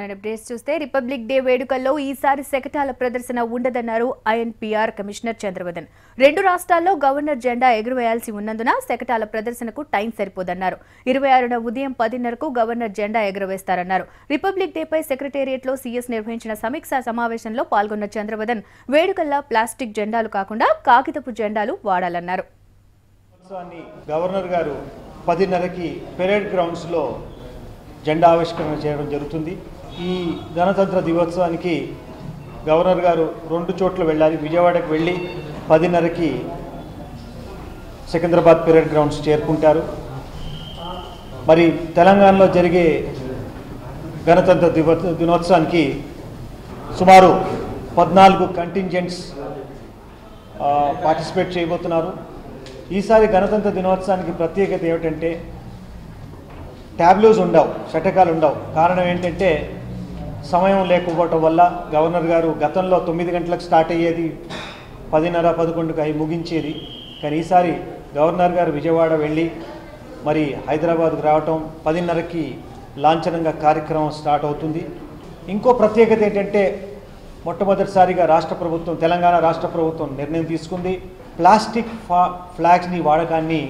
Updates చూస్తే republic day వేడుకల్లో ఈసారి శకటాల ప్రదర్శన ఉండదన్నారు ఐఎన్పీఆర్ కమిషనర్ చంద్రవదన్. రెండు రాష్ట్రాల్లో గవర్నర్ జెండా ఎగురవేయాల్సి ఉన్నందున శకటాల ప్రదర్శనకు టైం సరిపోదన్నారు. 26న ఉదయం 10:30కు గవర్నర్ జెండా ఎగురవేస్తారన్నారు. రిపబ్లిక్ డేపై సెక్రటేరియట్లో సీఎస్ నిర్వహించిన సమీక్షా సమావేశంలో పాల్గొన్న చంద్రవదన్ వేడుకల్లో ప్లాస్టిక్ జెండాలు కాకుండా కాగితపు జెండాలు వాడాలన్నారు. గవర్నర్ గారు 10:30కి పెరేడ్ గ్రౌండ్స్ లో జెండా ఆవిష్కరణ చేయడం జరుగుతుంది. ఈ గణతంత్ర దివోత్సవానికి గవర్నర్ గారు 2 చోట్ల వెళ్ళాలి. విజయవాడకు వెళ్ళి 10:30కి సికింద్రాబాద్ పెరేడ్ గ్రౌండ్స్ చేరుకుంటారు. మరి తెలంగాణలో జరిగే గణతంత్ర దినోత్సవానికి సుమారు 14 కంటింజెంట్స్ పార్టిసిపేట్ చేయబోతున్నారు. ఈసారి గణతంత్ర దినోత్సవానికి ప్రత్యేకత ఏమిటంటే ట్యాబ్లోస్ ఉండవు, శటకాలు ఉండవు. కారణం ఏంటంటే సమయం లేకపోవటం వల్ల గవర్నర్ గారు గతంలో 9 గంటలకు స్టార్ట్ అయ్యేది, 10:30, 11కి అవి ముగించేది. కానీ ఈసారి గవర్నర్ గారు విజయవాడ వెళ్ళి మరి హైదరాబాద్కు రావటం, 10:30కి లాంఛనంగా కార్యక్రమం స్టార్ట్ అవుతుంది. ఇంకో ప్రత్యేకత ఏంటంటే మొట్టమొదటిసారిగా తెలంగాణ రాష్ట్ర ప్రభుత్వం నిర్ణయం తీసుకుంది. ప్లాస్టిక్ ఫ్లాగ్స్ని వాడకాన్ని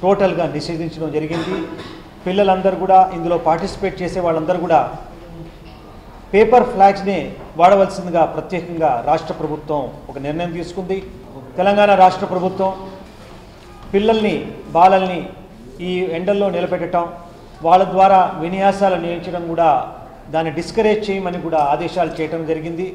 టోటల్గా నిషేధించడం జరిగింది. పిల్లలందరూ కూడా, ఇందులో పార్టిసిపేట్ చేసే వాళ్ళందరూ కూడా పేపర్ ఫ్లాగ్స్ని వాడవలసిందిగా ప్రత్యేకంగా రాష్ట్ర ప్రభుత్వం ఒక నిర్ణయం తీసుకుంది. తెలంగాణ రాష్ట్ర ప్రభుత్వం బాలల్ని ఈ ఎండల్లో నిలబెట్టడం, వాళ్ళ ద్వారా విన్యాసాలు నేర్చడం కూడా దాన్ని డిస్కరేజ్ చేయమని కూడా ఆదేశాలు చేయడం జరిగింది.